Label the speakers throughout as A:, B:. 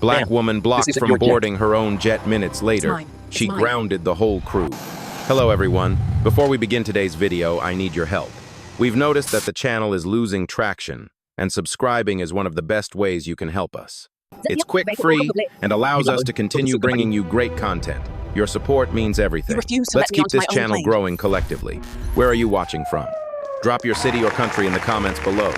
A: Black
B: Ma'am,
A: woman blocked
B: isn't
A: from
B: your jet.
A: boarding her own jet minutes later.
C: mine. It's
A: She
C: mine.
A: grounded the whole crew. Hello everyone. Before we begin today's video, I need your help. We've noticed that the channel is losing traction, and subscribing is one of the best ways you can help us. It's quick, free, and allows us to continue bringing you great content. Your support means everything.
C: You refuse to
A: Let's
C: let me
A: keep
C: onto
A: this
C: my own
A: channel
C: plane.
A: growing collectively. Where are you watching from? Drop your city or country in the comments below.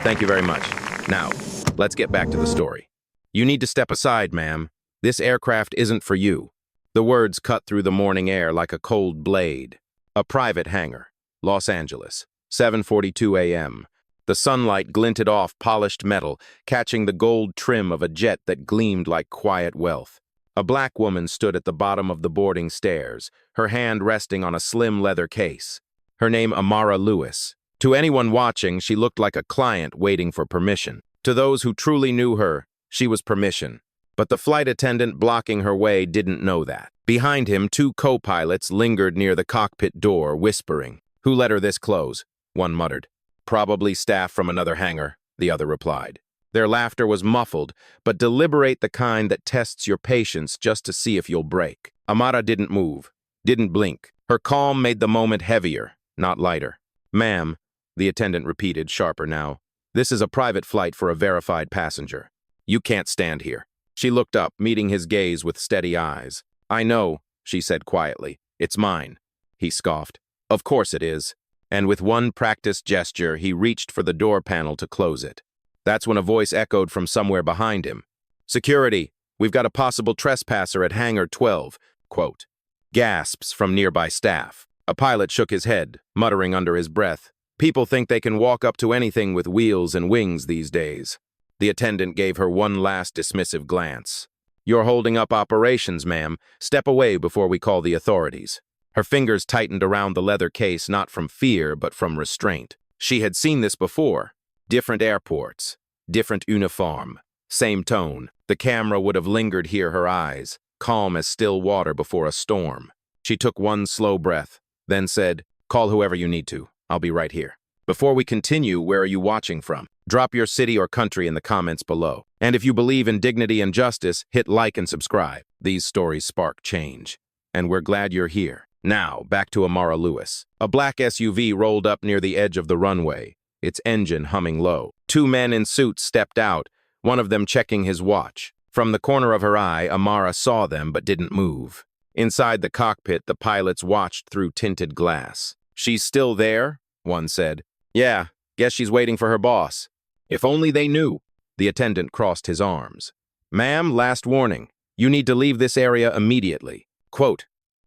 A: Thank you very much. Now, let's get back to the story. You need to step aside, ma'am. This aircraft isn't for you. The words cut through the morning air like a cold blade. A private hangar, Los Angeles, 7:42 a.m. The sunlight glinted off polished metal, catching the gold trim of a jet that gleamed like quiet wealth. A black woman stood at the bottom of the boarding stairs, her hand resting on a slim leather case. Her name Amara Lewis. To anyone watching, she looked like a client waiting for permission. To those who truly knew her, she was permission. But the flight attendant blocking her way didn't know that. Behind him, two co-pilots lingered near the cockpit door, whispering. "Who let her this close?" one muttered. "Probably staff from another hangar," the other replied. Their laughter was muffled, but deliberate, the kind that tests your patience just to see if you'll break. Amara didn't move, didn't blink. Her calm made the moment heavier, not lighter. "Ma'am," the attendant repeated, sharper now, "this is a private flight for a verified passenger. You can't stand here." She looked up, meeting his gaze with steady eyes. "I know," she said quietly. "It's mine." He scoffed. "Of course it is." And with one practiced gesture, he reached for the door panel to close it. That's when a voice echoed from somewhere behind him. "Security, we've got a possible trespasser at Hangar 12, quote. Gasps from nearby staff. A pilot shook his head, muttering under his breath. People think they can walk up to anything with wheels and wings these days. The attendant gave her one last dismissive glance. "You're holding up operations, ma'am. Step away before we call the authorities." Her fingers tightened around the leather case, not from fear, but from restraint. She had seen this before. Different airports, different uniform, same tone. The camera would have lingered here, her eyes, calm as still water before a storm. She took one slow breath, then said, "Call whoever you need to. I'll be right here." Before we continue, where are you watching from? Drop your city or country in the comments below. And if you believe in dignity and justice, hit like and subscribe. These stories spark change. And we're glad you're here. Now, back to Amara Lewis. A black SUV rolled up near the edge of the runway, its engine humming low. Two men in suits stepped out, one of them checking his watch. From the corner of her eye, Amara saw them but didn't move. Inside the cockpit, the pilots watched through tinted glass. "She's still there?" one said. "Yeah, guess she's waiting for her boss." "If only they knew." The attendant crossed his arms. "Ma'am, last warning. You need to leave this area immediately." Quote.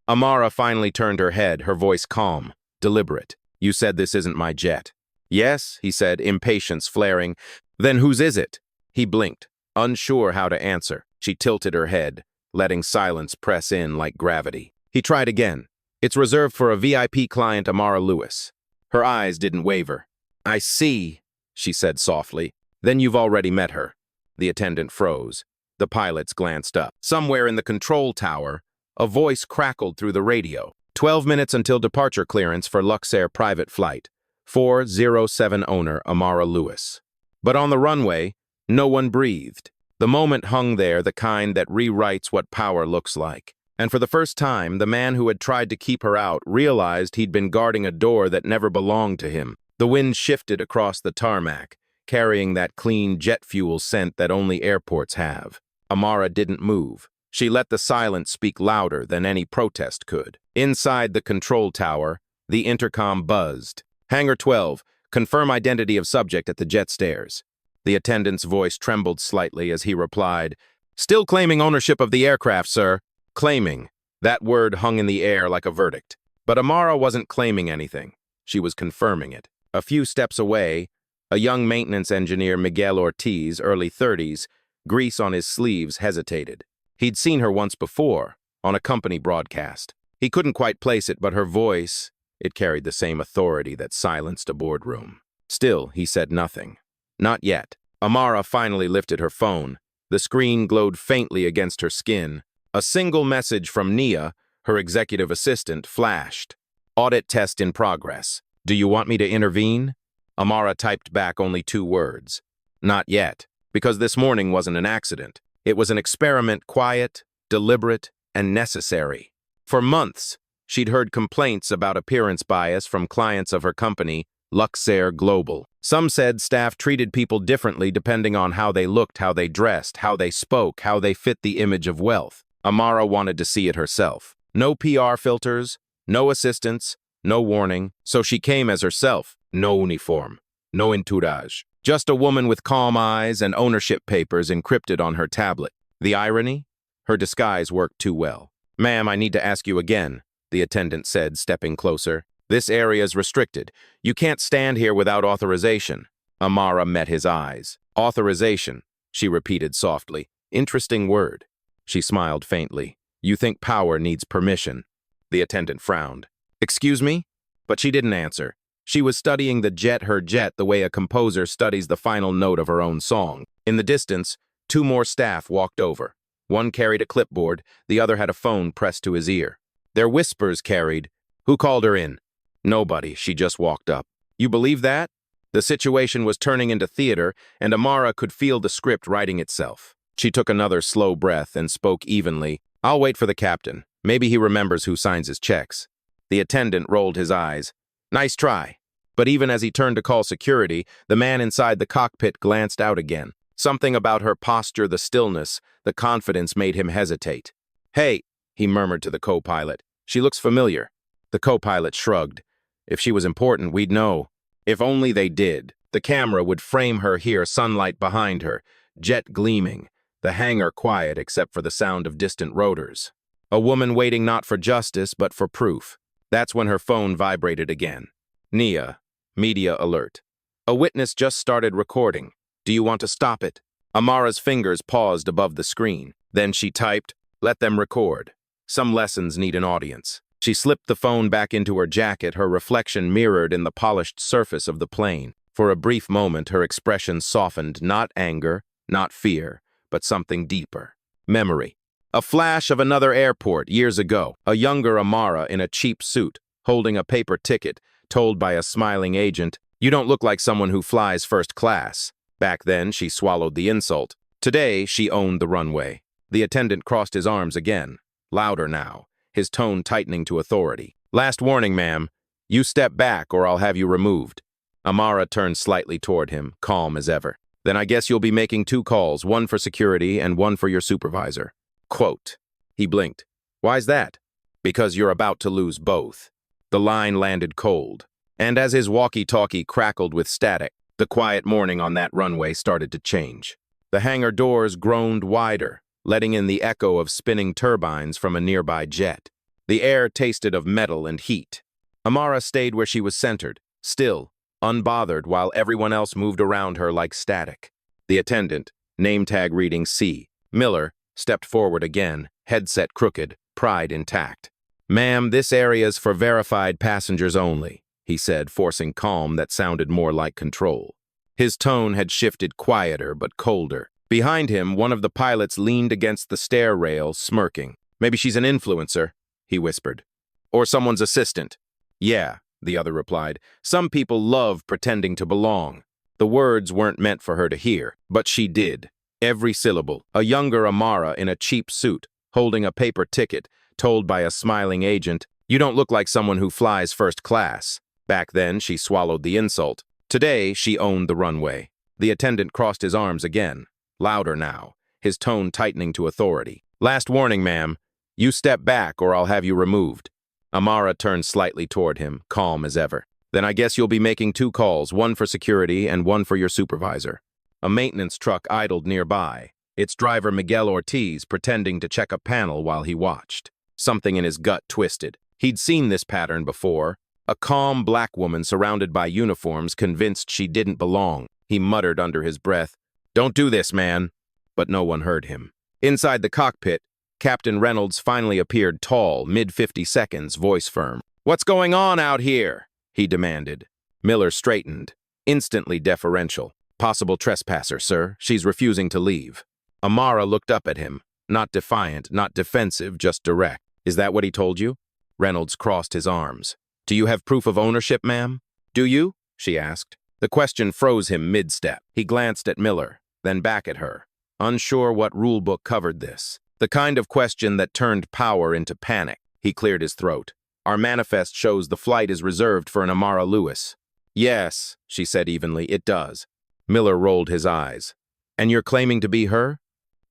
A: Amara finally turned her head, her voice calm, deliberate. "You said this isn't my jet." "Yes," he said, impatience flaring. "Then whose is it?" He blinked, unsure how to answer. She tilted her head, letting silence press in like gravity. He tried again. "It's reserved for a VIP client, Amara Lewis." Her eyes didn't waver. "I see," she said softly. "Then you've already met her." The attendant froze. The pilots glanced up. Somewhere in the control tower, a voice crackled through the radio. 12 minutes until departure clearance for Luxair private flight. 407 owner Amara Lewis. But on the runway, no one breathed. The moment hung there, the kind that rewrites what power looks like. And for the first time, the man who had tried to keep her out realized he'd been guarding a door that never belonged to him. The wind shifted across the tarmac, carrying that clean jet fuel scent that only airports have. Amara didn't move. She let the silence speak louder than any protest could. Inside the control tower, the intercom buzzed. "Hangar 12, confirm identity of subject at the jet stairs." The attendant's voice trembled slightly as he replied, "Still claiming ownership of the aircraft, sir." Claiming. That word hung in the air like a verdict. But Amara wasn't claiming anything. She was confirming it. A few steps away, a young maintenance engineer, Miguel Ortiz, early 30s, grease on his sleeves, hesitated. He'd seen her once before, on a company broadcast. He couldn't quite place it, but her voice, it carried the same authority that silenced a boardroom. Still, he said nothing. Not yet. Amara finally lifted her phone. The screen glowed faintly against her skin. A single message from Nia, her executive assistant, flashed. "Audit test in progress. Do you want me to intervene?" Amara typed back only 2 words. "Not yet, because this morning wasn't an accident. It was an experiment, quiet, deliberate, and necessary. For months, she'd heard complaints about appearance bias from clients of her company, Luxair Global. Some said staff treated people differently depending on how they looked, how they dressed, how they spoke, how they fit the image of wealth. Amara wanted to see it herself. No PR filters, no assistants, no warning, so she came as herself. No uniform, no entourage. Just a woman with calm eyes and ownership papers encrypted on her tablet. The irony? Her disguise worked too well. "Ma'am, I need to ask you again," the attendant said, stepping closer. "This area's restricted. You can't stand here without authorization." Amara met his eyes. "Authorization," she repeated softly. "Interesting word." She smiled faintly. "You think power needs permission?" The attendant frowned. "Excuse me?" But she didn't answer. She was studying her jet the way a composer studies the final note of her own song. In the distance, two more staff walked over. One carried a clipboard, the other had a phone pressed to his ear. Their whispers carried, "Who called her in?" "Nobody, she just walked up." "You believe that?" The situation was turning into theater, and Amara could feel the script writing itself. She took another slow breath and spoke evenly. "I'll wait for the captain. Maybe he remembers who signs his checks." The attendant rolled his eyes. "Nice try." But even as he turned to call security, the man inside the cockpit glanced out again. Something about her posture, the stillness, the confidence made him hesitate. "Hey," he murmured to the co-pilot. "She looks familiar." The co-pilot shrugged. "If she was important, we'd know." If only they did. The camera would frame her here, sunlight behind her, jet gleaming, the hangar quiet except for the sound of distant rotors. A woman waiting not for justice, but for proof. That's when her phone vibrated again. "Nia, media alert. A witness just started recording. Do you want to stop it?" Amara's fingers paused above the screen. Then she typed, "Let them record. Some lessons need an audience." She slipped the phone back into her jacket, her reflection mirrored in the polished surface of the plane. For a brief moment, her expression softened, not anger, not fear, but something deeper. Memory. A flash of another airport years ago, a younger Amara in a cheap suit, holding a paper ticket, told by a smiling agent, "You don't look like someone who flies first class." Back then, she swallowed the insult. Today, she owned the runway. The attendant crossed his arms again, louder now, his tone tightening to authority. "Last warning, ma'am. You step back or I'll have you removed." Amara turned slightly toward him, calm as ever. "Then I guess you'll be making 2 calls, one for security and one for your supervisor." Quote. He blinked. "Why's that?" "Because you're about to lose both." The line landed cold. And as his walkie-talkie crackled with static, the quiet morning on that runway started to change. The hangar doors groaned wider, letting in the echo of spinning turbines from a nearby jet. The air tasted of metal and heat. Amara stayed where she was centered, still, unbothered, while everyone else moved around her like static. The attendant, name tag reading C. Miller, stepped forward again, headset crooked, pride intact. "Ma'am, this area's for verified passengers only," he said, forcing calm that sounded more like control. His tone had shifted quieter but colder. Behind him, one of the pilots leaned against the stair rail, smirking. "Maybe she's an influencer," he whispered. "Or someone's assistant." "Yeah," the other replied. "Some people love pretending to belong." The words weren't meant for her to hear, but she did. Every syllable. A younger Amara in a cheap suit, holding a paper ticket, told by a smiling agent, "You don't look like someone who flies first class." Back then, she swallowed the insult. Today, she owned the runway. The attendant crossed his arms again, louder now, his tone tightening to authority. "Last warning, ma'am. You step back or I'll have you removed." Amara turned slightly toward him, calm as ever. "Then I guess you'll be making 2 calls, one for security and one for your supervisor." A maintenance truck idled nearby, its driver Miguel Ortiz pretending to check a panel while he watched. Something in his gut twisted. He'd seen this pattern before. A calm black woman surrounded by uniforms, convinced she didn't belong. He muttered under his breath, "Don't do this, man." But no one heard him. Inside the cockpit, Captain Reynolds finally appeared, tall, mid-50 seconds, voice firm. "What's going on out here?" he demanded. Miller straightened, instantly deferential. "Possible trespasser, sir. She's refusing to leave." Amara looked up at him, not defiant, not defensive, just direct. "Is that what he told you?" Reynolds crossed his arms. "Do you have proof of ownership, ma'am?" "Do you?" she asked. The question froze him mid-step. He glanced at Miller, then back at her. unsure what rulebook covered this. The kind of question that turned power into panic. He cleared his throat. Our manifest shows the flight is reserved for an Amara Lewis. Yes, she said evenly, it does. Miller rolled his eyes. And you're claiming to be her?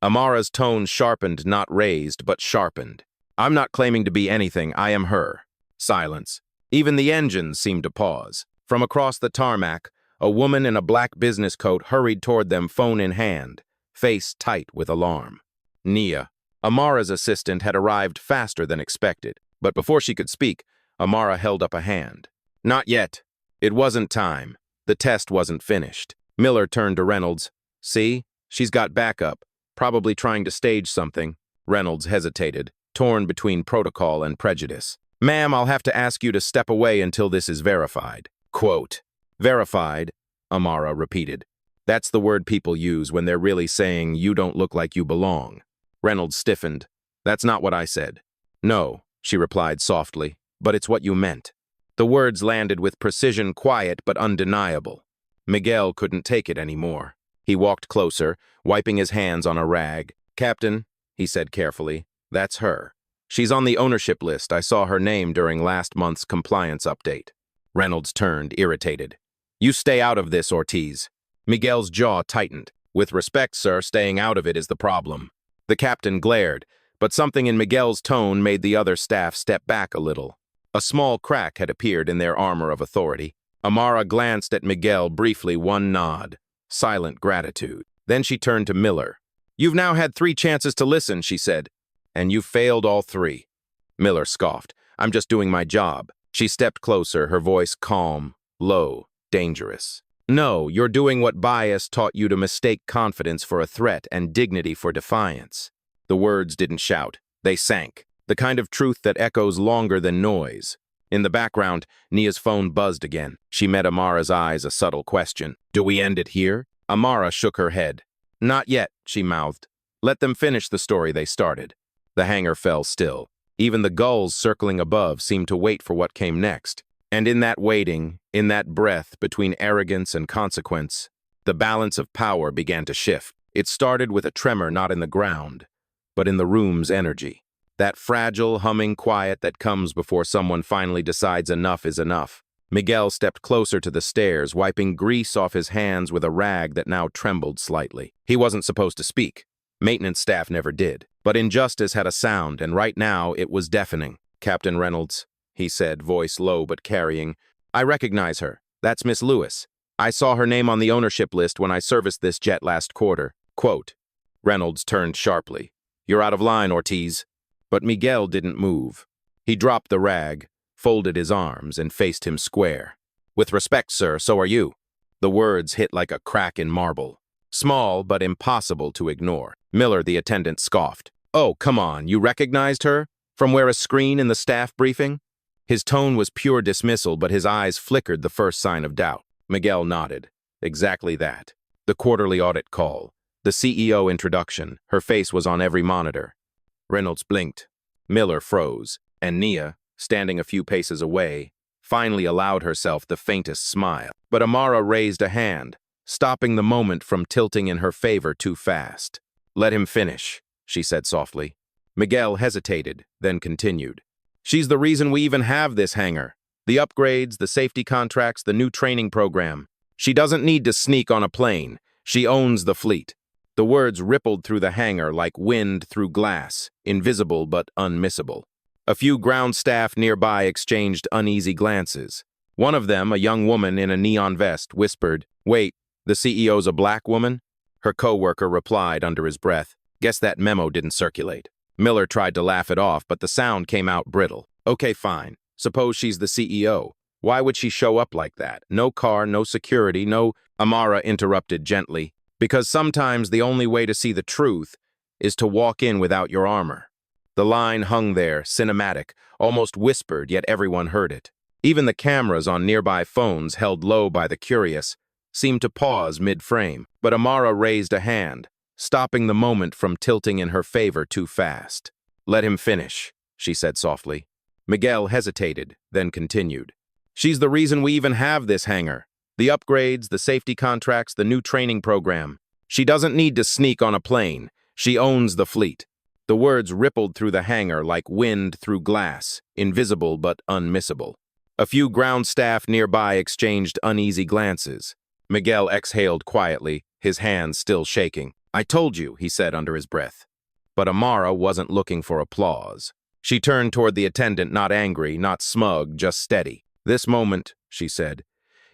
A: Amara's tone sharpened, not raised, but sharpened. I'm not claiming to be anything, I am her. Silence. Even the engines seemed to pause. From across the tarmac, a woman in a black business coat hurried toward them, phone in hand, face tight with alarm. Nia, Amara's assistant, had arrived faster than expected, but before she could speak, Amara held up a hand. Not yet. It wasn't time. The test wasn't finished. Miller turned to Reynolds. See? She's got backup, probably trying to stage something. Reynolds hesitated, torn between protocol and prejudice. Ma'am, I'll have to ask you to step away until this is verified. Quote. Verified, Amara repeated. That's the word people use when they're really saying you don't look like you belong. Reynolds stiffened. That's not what I said. No, she replied softly, but it's what you meant. The words landed with precision, quiet but undeniable. Miguel couldn't take it anymore. He walked closer, wiping his hands on a rag. Captain, he said carefully, that's her. She's on the ownership list. I saw her name during last month's compliance update. Reynolds turned, irritated. You stay out of this, Ortiz. Miguel's jaw tightened. With respect, sir, staying out of it is the problem. The captain glared, but something in Miguel's tone made the other staff step back a little. A small crack had appeared in their armor of authority. Amara glanced at Miguel briefly, one nod. Silent gratitude. Then she turned to Miller. You've now had 3 chances to listen, she said. And you failed all 3. Miller scoffed. I'm just doing my job. She stepped closer, her voice calm, low, dangerous. No, you're doing what bias taught you to mistake confidence for a threat and dignity for defiance. The words didn't shout. They sank. The kind of truth that echoes longer than noise. In the background, Nia's phone buzzed again. She met Amara's eyes, a subtle question. Do we end it here? Amara shook her head. Not yet, she mouthed. Let them finish the story they started. The hangar fell still. Even the gulls circling above seemed to wait for what came next. And in that waiting, in that breath between arrogance and consequence, the balance of power began to shift. It started with a tremor not in the ground, but in the room's energy. That fragile, humming quiet that comes before someone finally decides enough is enough. Miguel stepped closer to the stairs, wiping grease off his hands with a rag that now trembled slightly. He wasn't supposed to speak. Maintenance staff never did. But injustice had a sound, and right now it was deafening. Captain Reynolds, he said, voice low but carrying. I recognize her. That's Miss Lewis. I saw her name on the ownership list when I serviced this jet last quarter. Quote. Reynolds turned sharply. You're out of line, Ortiz. But Miguel didn't move. He dropped the rag, folded his arms, and faced him square. With respect, sir, so are you. The words hit like a crack in marble. Small, but impossible to ignore. Miller, the attendant, scoffed. Oh, come on, you recognized her? From where a screen in the staff briefing? His tone was pure dismissal, but his eyes flickered the first sign of doubt. Miguel nodded. Exactly that. The quarterly audit call. The CEO introduction. Her face was on every monitor. Reynolds blinked. Miller froze, and Nia, standing a few paces away, finally allowed herself the faintest smile. But Amara raised a hand, stopping the moment from tilting in her favor too fast. Let him finish, she said softly. Miguel hesitated, then continued. She's the reason we even have this hangar. The upgrades, the safety contracts, the new training program. She doesn't need to sneak on a plane. She owns the fleet. The words rippled through the hangar like wind through glass, invisible but unmissable. A few ground staff nearby exchanged uneasy glances. One of them, a young woman in a neon vest, whispered, Wait, the CEO's a black woman? Her co-worker replied under his breath, Guess that memo didn't circulate. Miller tried to laugh it off, but the sound came out brittle. Okay, fine. Suppose she's the CEO. Why would she show up like that? No car, no security, no... Amara interrupted gently. Because sometimes the only way to see the truth is to walk in without your armor. The line hung there, cinematic, almost whispered, yet everyone heard it. Even the cameras on nearby phones, held low by the curious, seemed to pause mid-frame. But Amara raised a hand, stopping the moment from tilting in her favor too fast. Let him finish, she said softly. Miguel hesitated, then continued. She's the reason we even have this hangar. The upgrades, the safety contracts, the new training program. She doesn't need to sneak on a plane. She owns the fleet. The words rippled through the hangar like wind through glass, invisible but unmissable. A few ground staff nearby exchanged uneasy glances. Miguel exhaled quietly, his hands still shaking. "I told you," he said under his breath. But Amara wasn't looking for applause. She turned toward the attendant, not angry, not smug, just steady. "This moment," she said,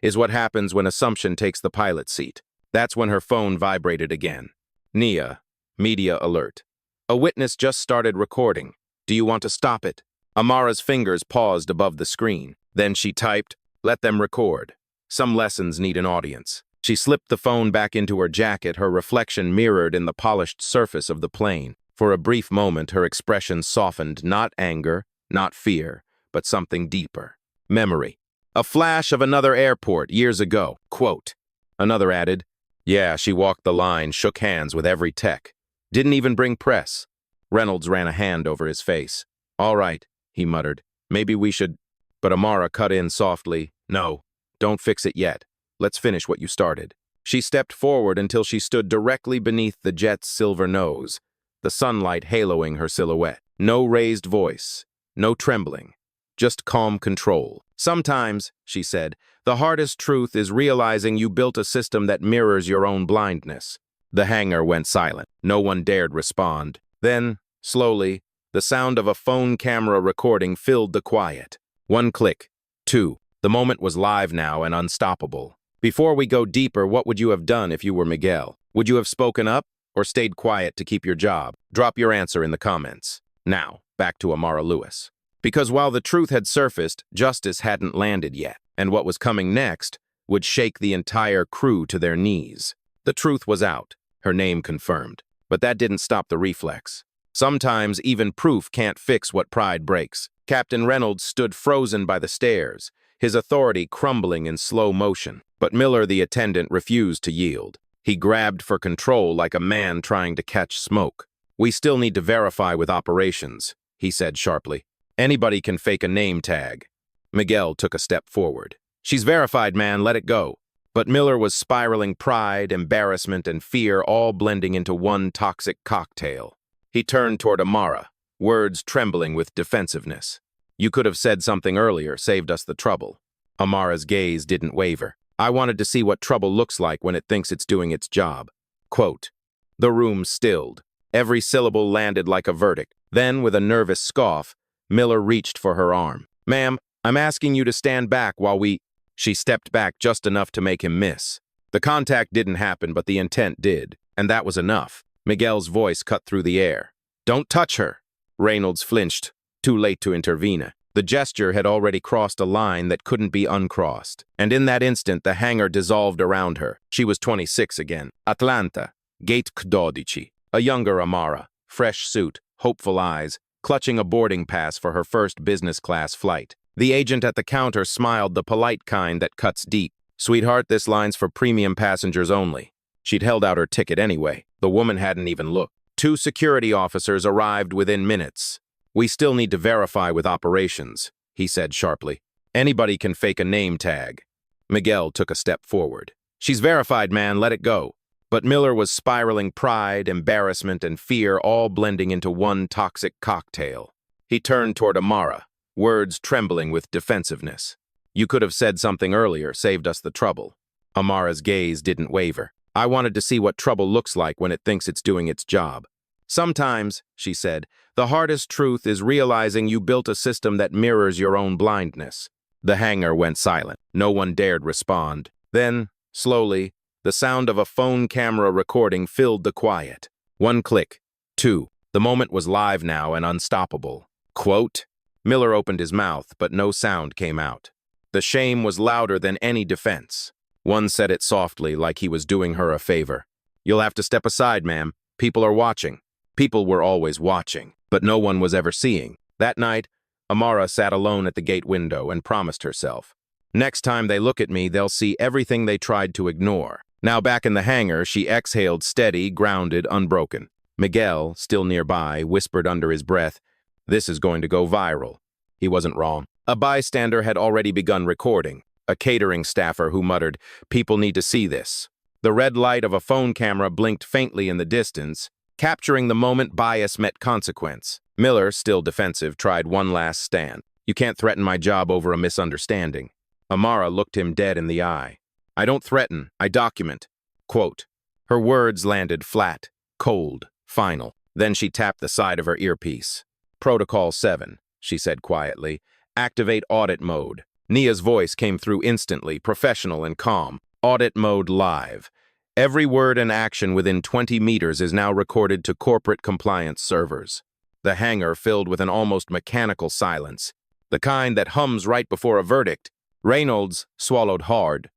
A: "is what happens when assumption takes the pilot's seat." That's when her phone vibrated again. "Nia, media alert. A witness just started recording. Do you want to stop it?" Amara's fingers paused above the screen. Then she typed, "Let them record. Some lessons need an audience." She slipped the phone back into her jacket, her reflection mirrored in the polished surface of the plane. For a brief moment, her expression softened, not anger, not fear, but something deeper. Memory. A flash of another airport years ago. Quote. Another added, "Yeah, she walked the line, shook hands with every tech. Didn't even bring press." Reynolds ran a hand over his face. "All right," he muttered. "Maybe we should—" But Amara cut in softly. "No, don't fix it yet. Let's finish what you started." She stepped forward until she stood directly beneath the jet's silver nose, the sunlight haloing her silhouette. No raised voice, no trembling, just calm control. "Sometimes," she said, "the hardest truth is realizing you built a system that mirrors your own blindness." The hangar went silent. No one dared respond. Then, slowly, the sound of a phone camera recording filled the quiet. One click. Two. The moment was live now and unstoppable. "Before we go deeper, what would you have done if you were Miguel? Would you have spoken up or stayed quiet to keep your job? Drop your answer in the comments." Now, back to Amara Lewis. Because while the truth had surfaced, justice hadn't landed yet, and what was coming next would shake the entire crew to their knees. The truth was out, her name confirmed, but that didn't stop the reflex. Sometimes even proof can't fix what pride breaks. Captain Reynolds stood frozen by the stairs, his authority crumbling in slow motion. But Miller, the attendant, refused to yield. He grabbed for control like a man trying to catch smoke. "We still need to verify with operations," he said sharply. "Anybody can fake a name tag." Miguel took a step forward. "She's verified, man, let it go." But Miller was spiraling, pride, embarrassment, and fear all blending into one toxic cocktail. He turned toward Amara, words trembling with defensiveness. "You could have said something earlier, saved us the trouble." Amara's gaze didn't waver. "I wanted to see what trouble looks like when it thinks it's doing its job." Quote. The room stilled. Every syllable landed like a verdict. Then, with a nervous scoff, Miller reached for her arm. "Ma'am, I'm asking you to stand back while we—" She stepped back just enough to make him miss. The contact didn't happen, but the intent did, and that was enough. Miguel's voice cut through the air. "Don't touch her!" Reynolds flinched, too late to intervene. The gesture had already crossed a line that couldn't be uncrossed, and in that instant the hangar dissolved around her. She was 26 again. Atlanta, Gate 12. A younger Amara, fresh suit, hopeful eyes, clutching a boarding pass for her first business-class flight. The agent at the counter smiled, the polite kind that cuts deep. "Sweetheart, this line's for premium passengers only." She'd held out her ticket anyway. The woman hadn't even looked. 2 security officers arrived within minutes. "We still need to verify with operations," he said sharply. "Anybody can fake a name tag." Miguel took a step forward. "She's verified, man, let it go." But Miller was spiraling, pride, embarrassment, and fear all blending into one toxic cocktail. He turned toward Amara, words trembling with defensiveness. "You could have said something earlier, saved us the trouble." Amara's gaze didn't waver. "I wanted to see what trouble looks like when it thinks it's doing its job." "Sometimes," she said, "the hardest truth is realizing you built a system that mirrors your own blindness." The hangar went silent. No one dared respond. Then, slowly, the sound of a phone camera recording filled the quiet. One click. Two. The moment was live now and unstoppable. Quote. Miller opened his mouth, but no sound came out. The shame was louder than any defense. One said it softly, like he was doing her a favor. "You'll have to step aside, ma'am. People are watching." People were always watching, but no one was ever seeing. That night, Amara sat alone at the gate window and promised herself, "Next time they look at me, they'll see everything they tried to ignore." Now back in the hangar, she exhaled steady, grounded, unbroken. Miguel, still nearby, whispered under his breath, "This is going to go viral." He wasn't wrong. A bystander had already begun recording, a catering staffer who muttered, "People need to see this." The red light of a phone camera blinked faintly in the distance, capturing the moment bias met consequence. Miller, still defensive, tried one last stand. You can't threaten my job over a misunderstanding. Amara looked him dead in the eye. I don't threaten, I document. Quote. Her words landed flat, cold, final. Then she tapped the side of her earpiece. Protocol 7, she said quietly. Activate audit mode. Nia's voice came through instantly, professional and calm. Audit mode live. Every word and action within 20 meters is now recorded to corporate compliance servers. The hangar filled with an almost mechanical silence, the kind that hums right before a verdict. Reynolds swallowed hard.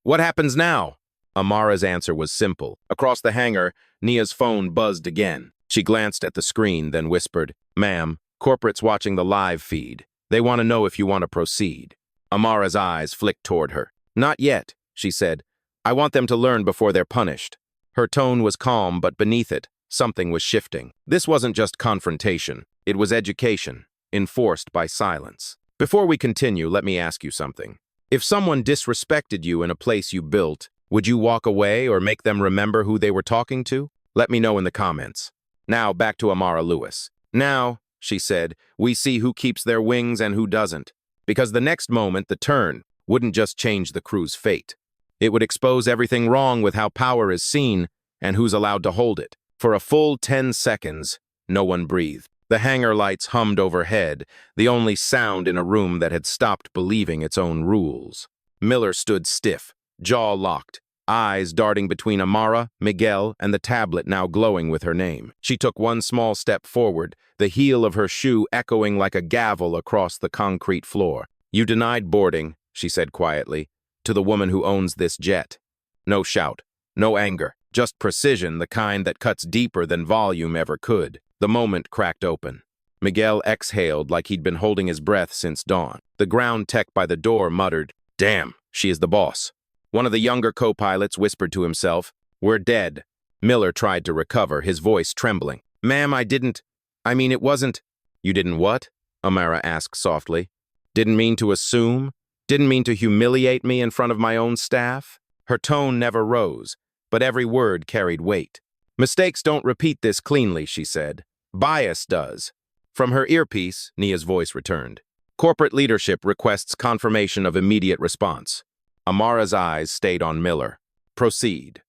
A: What happens now? Amara's answer was simple. Across the hangar, Nia's phone buzzed again. She glanced at the screen, then whispered, Ma'am, corporate's watching the live feed. They want to know if you want to proceed. Amara's eyes flicked toward her. Not yet, she said. I want them to learn before they're punished. Her tone was calm, but beneath it, something was shifting. This wasn't just confrontation. It was education, enforced by silence. Before we continue, let me ask you something. If someone disrespected you in a place you built, would you walk away or make them remember who they were talking to? Let me know in the comments. Now, back to Amara Lewis. Now, she said, we see who keeps their wings and who doesn't. Because the next moment, the turn, wouldn't just change the crew's fate. It would expose everything wrong with how power is seen and who's allowed to hold it. For a full 10 seconds, no one breathed. The hangar lights hummed overhead, the only sound in a room that had stopped believing its own rules. Miller stood stiff, jaw locked, eyes darting between Amara, Miguel, and the tablet now glowing with her name. She took one small step forward, the heel of her shoe echoing like a gavel across the concrete floor. You denied boarding, she said quietly, to the woman who owns this jet. No shout, no anger, just precision, the kind that cuts deeper than volume ever could. The moment cracked open. Miguel exhaled like he'd been holding his breath since dawn. The ground tech by the door muttered, Damn, she is the boss. One of the younger co-pilots whispered to himself, We're dead. Miller tried to recover, his voice trembling. Ma'am, it wasn't. You didn't what? Amara asked softly. Didn't mean to assume? Didn't mean to humiliate me in front of my own staff? Her tone never rose, but every word carried weight. Mistakes don't repeat this cleanly, she said. Bias does. From her earpiece, Nia's voice returned. Corporate leadership requests confirmation of immediate response. Amara's eyes stayed on Miller. Proceed.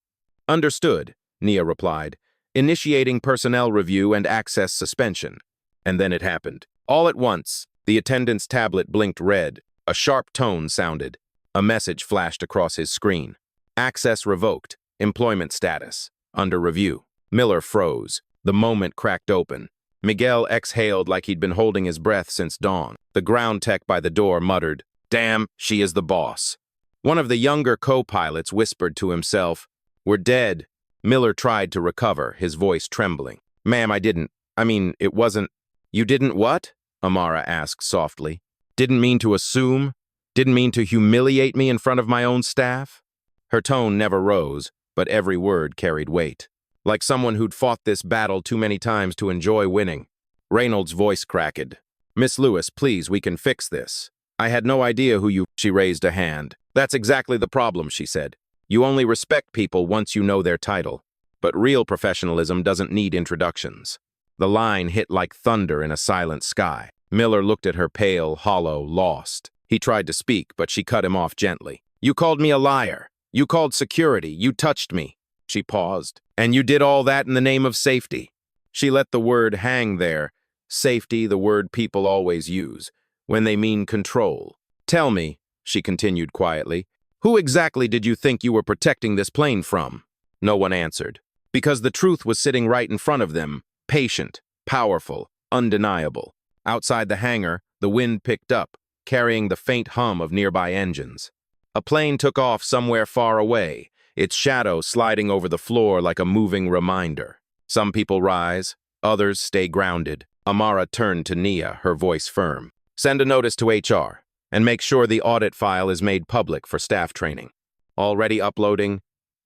A: Understood, Nia replied, initiating personnel review and access suspension. And then it happened. All at once, the attendant's tablet blinked red. A sharp tone sounded. A message flashed across his screen. Access revoked. Employment status. Under review. Miller froze. The moment cracked open. Miguel exhaled like he'd been holding his breath since dawn. The ground tech by the door muttered, Damn, she is the boss. One of the younger co-pilots whispered to himself, We're dead. Miller tried to recover, his voice trembling. Ma'am, it wasn't. You didn't what? Amara asked softly. Didn't mean to assume? Didn't mean to humiliate me in front of my own staff? Her tone never rose, but every word carried weight. Like someone who'd fought this battle too many times to enjoy winning. Reynolds' voice cracked. Miss Lewis, please, we can fix this. I had no idea who you— She raised a hand. That's exactly the problem, she said. You only respect people once you know their title. But real professionalism doesn't need introductions. The line hit like thunder in a silent sky. Miller looked at her pale, hollow, lost. He tried to speak, but she cut him off gently. You called me a liar. You called security. You touched me. She paused. And you did all that in the name of safety. She let the word hang there. Safety, the word people always use, when they mean control. Tell me, she continued quietly, who exactly did you think you were protecting this plane from? No one answered. Because the truth was sitting right in front of them, patient, powerful, undeniable. Outside the hangar, the wind picked up, carrying the faint hum of nearby engines. A plane took off somewhere far away, its shadow sliding over the floor like a moving reminder. Some people rise, others stay grounded. Amara turned to Nia, her voice firm. Send a notice to HR, and make sure the audit file is made public for staff training. Already uploading?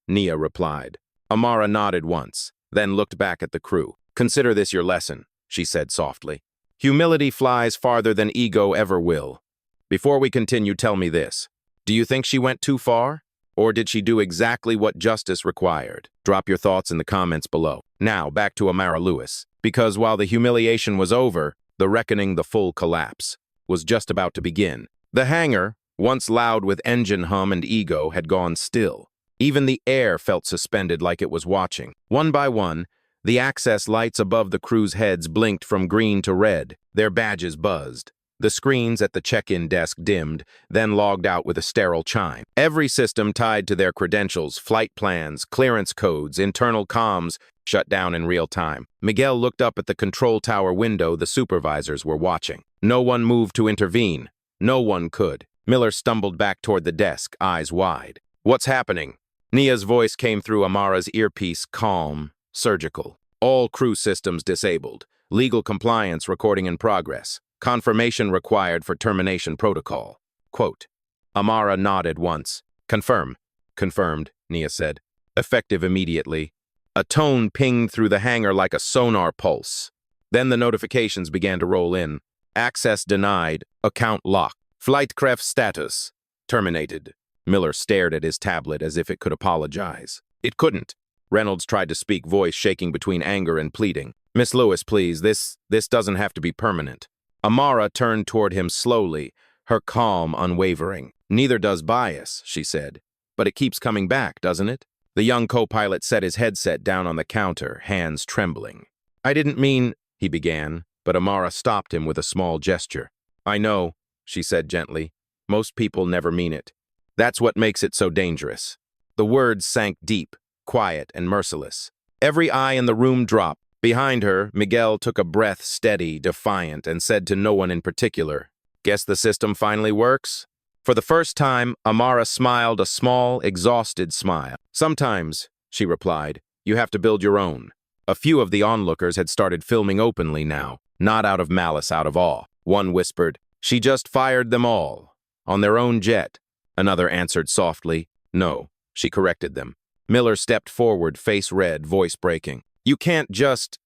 A: Nia replied. Amara nodded once, then looked back at the crew. Consider this your lesson, she said softly. Humility flies farther than ego ever will. Before we continue, tell me this. Do you think she went too far? Or did she do exactly what justice required? Drop your thoughts in the comments below. Now, back to Amara Lewis. Because while the humiliation was over, the reckoning, the full collapse, was just about to begin. The hangar, once loud with engine hum and ego, had gone still. Even the air felt suspended like it was watching. One by one, the access lights above the crew's heads blinked from green to red. Their badges buzzed. The screens at the check-in desk dimmed, then logged out with a sterile chime. Every system tied to their credentials, flight plans, clearance codes, internal comms, shut down in real time. Miguel looked up at the control tower window the supervisors were watching. No one moved to intervene. No one could. Miller stumbled back toward the desk, eyes wide. "What's happening?" Nia's voice came through Amara's earpiece, calm, surgical. "All crew systems disabled. Legal compliance recording in progress. Confirmation required for termination protocol." Quote. Amara nodded once. "Confirm." "Confirmed," Nia said. "Effective immediately." A tone pinged through the hangar like a sonar pulse. Then the notifications began to roll in. "Access denied. Account locked. Flightcraft status terminated." Miller stared at his tablet as if it could apologize. It couldn't. Reynolds tried to speak, voice shaking between anger and pleading. "Miss Lewis, please, this doesn't have to be permanent." Amara turned toward him slowly, her calm unwavering. "Neither does bias," she said. "But it keeps coming back, doesn't it?" The young co-pilot set his headset down on the counter, hands trembling. "I didn't mean," he began, but Amara stopped him with a small gesture. "I know," she said gently. "Most people never mean it. That's what makes it so dangerous." The words sank deep, quiet and merciless. Every eye in the room dropped. Behind her, Miguel took a breath, steady, defiant, and said to no one in particular, "Guess the system finally works?" For the first time, Amara smiled a small, exhausted smile. "Sometimes," she replied, "you have to build your own." A few of the onlookers had started filming openly now, not out of malice, out of awe. One whispered, "She just fired them all. On their own jet." Another answered softly, "No." She corrected them. Miller stepped forward, face red, voice breaking. "You can't just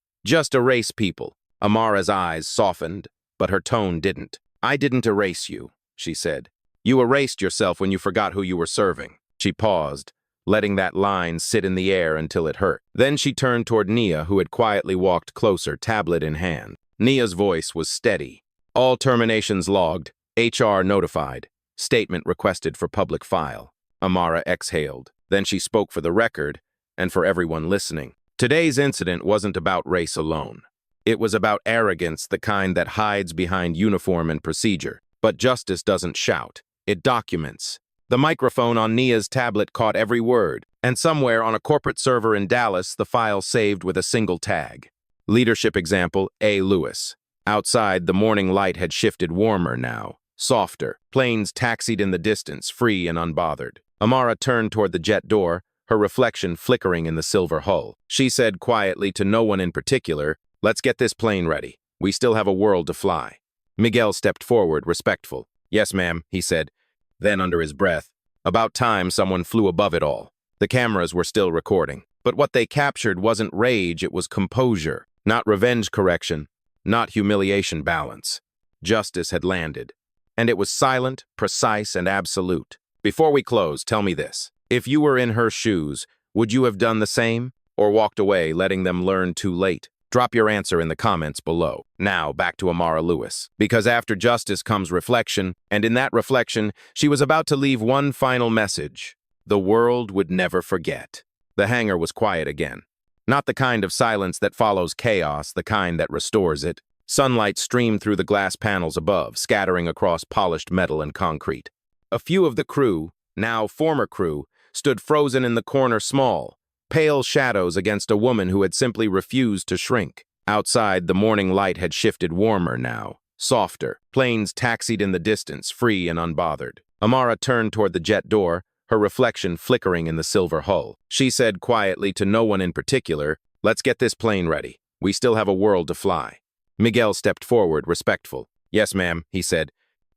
A: erase people." Amara's eyes softened, but her tone didn't. "I didn't erase you," she said. "You erased yourself when you forgot who you were serving." She paused, letting that line sit in the air until it hurt. Then she turned toward Nia, who had quietly walked closer, tablet in hand. Nia's voice was steady. "All terminations logged. HR notified. Statement requested for public file." Amara exhaled. Then she spoke for the record and for everyone listening. Today's incident wasn't about race alone. It was about arrogance, the kind that hides behind uniform and procedure. But justice doesn't shout. It documents. The microphone on Nia's tablet caught every word, and somewhere on a corporate server in Dallas, the file saved with a single tag. Leadership example, A. Lewis. Outside, the morning light had shifted warmer now, softer. Planes taxied in the distance, free and unbothered. Amara turned toward the jet door, her reflection flickering in the silver hull. She said quietly to no one in particular, "Let's get this plane ready. We still have a world to fly." Miguel stepped forward, respectful. "Yes, ma'am," he said. Then, under his breath, "About time someone flew above it all." The cameras were still recording. But what they captured wasn't rage, it was composure. Not revenge correction, not humiliation balance. Justice had landed. And it was silent, precise, and absolute. "Before we close, tell me this. If you were in her shoes, would you have done the same? Or walked away, letting them learn too late?" Drop your answer in the comments below. Now, back to Amara Lewis. Because after justice comes reflection, and in that reflection, she was about to leave one final message. The world would never forget. The hangar was quiet again. Not the kind of silence that follows chaos, the kind that restores it. Sunlight streamed through the glass panels above, scattering across polished metal and concrete. A few of the crew, now former crew, stood frozen in the corner, small, pale shadows against a woman who had simply refused to shrink. Outside, the morning light had shifted warmer now, softer. Planes taxied in the distance, free and unbothered. Amara turned toward the jet door, her reflection flickering in the silver hull. She said quietly to no one in particular, "Let's get this plane ready. We still have a world to fly." Miguel stepped forward, respectful. "Yes, ma'am," he said.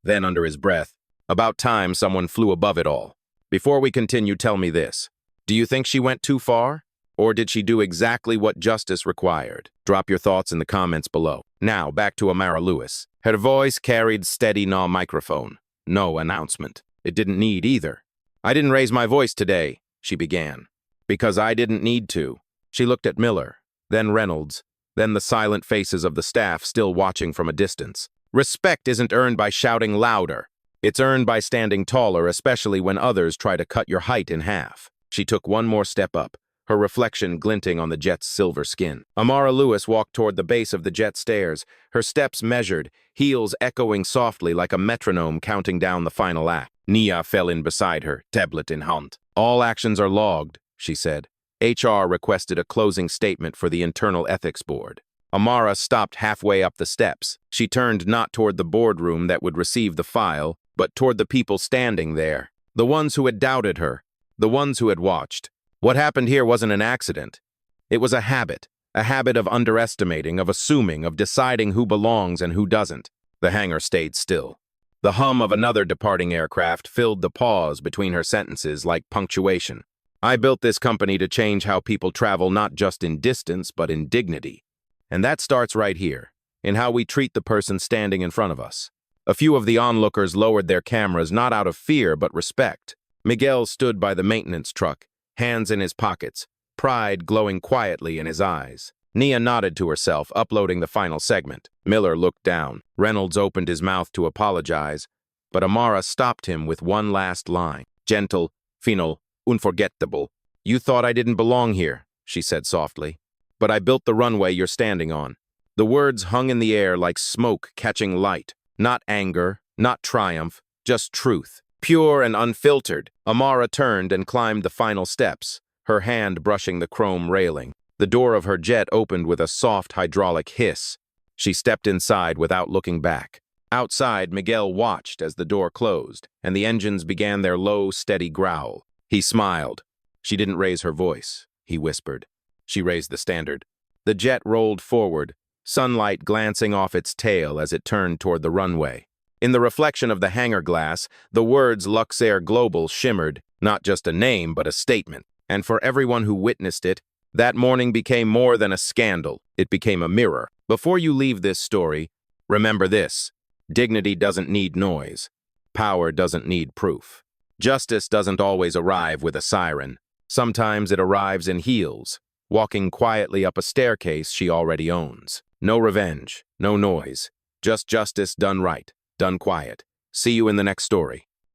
A: Then, under his breath, "About time someone flew above it all." Before we continue, tell me this. Do you think she went too far? Or did she do exactly what justice required? Drop your thoughts in the comments below. Now, back to Amara Lewis. Her voice carried steady, no microphone. No announcement. It didn't need either. I didn't raise my voice today, she began. Because I didn't need to. She looked at Miller, then Reynolds, then the silent faces of the staff still watching from a distance. Respect isn't earned by shouting louder. It's earned by standing taller, especially when others try to cut your height in half. She took one more step up, her reflection glinting on the jet's silver skin. Amara Lewis walked toward the base of the jet stairs, her steps measured, heels echoing softly like a metronome counting down the final act. Nia fell in beside her, tablet in hand. All actions are logged, she said. HR requested a closing statement for the Internal Ethics Board. Amara stopped halfway up the steps. She turned not toward the boardroom that would receive the file, but toward the people standing there. The ones who had doubted her, the ones who had watched. What happened here wasn't an accident. It was a habit of underestimating, of assuming, of deciding who belongs and who doesn't. The hangar stayed still. The hum of another departing aircraft filled the pause between her sentences like punctuation. I built this company to change how people travel not just in distance, but in dignity. And that starts right here, in how we treat the person standing in front of us. A few of the onlookers lowered their cameras not out of fear, but respect. Miguel stood by the maintenance truck, hands in his pockets, pride glowing quietly in his eyes. Nia nodded to herself, uploading the final segment. Miller looked down. Reynolds opened his mouth to apologize, but Amara stopped him with one last line. Gentle, final, unforgettable. You thought I didn't belong here, she said softly. But I built the runway you're standing on. The words hung in the air like smoke catching light. Not anger, not triumph, just truth. Pure and unfiltered. Amara turned and climbed the final steps, her hand brushing the chrome railing. The door of her jet opened with a soft hydraulic hiss. She stepped inside without looking back. Outside, Miguel watched as the door closed, and the engines began their low, steady growl. He smiled. She didn't raise her voice, he whispered. She raised the standard. The jet rolled forward, sunlight glancing off its tail as it turned toward the runway. In the reflection of the hangar glass, the words Luxair Global shimmered, not just a name, but a statement. And for everyone who witnessed it, that morning became more than a scandal. It became a mirror. Before you leave this story, remember this. Dignity doesn't need noise. Power doesn't need proof. Justice doesn't always arrive with a siren. Sometimes it arrives in heels, walking quietly up a staircase she already owns. No revenge, no noise, just justice done right, done quiet. See you in the next story.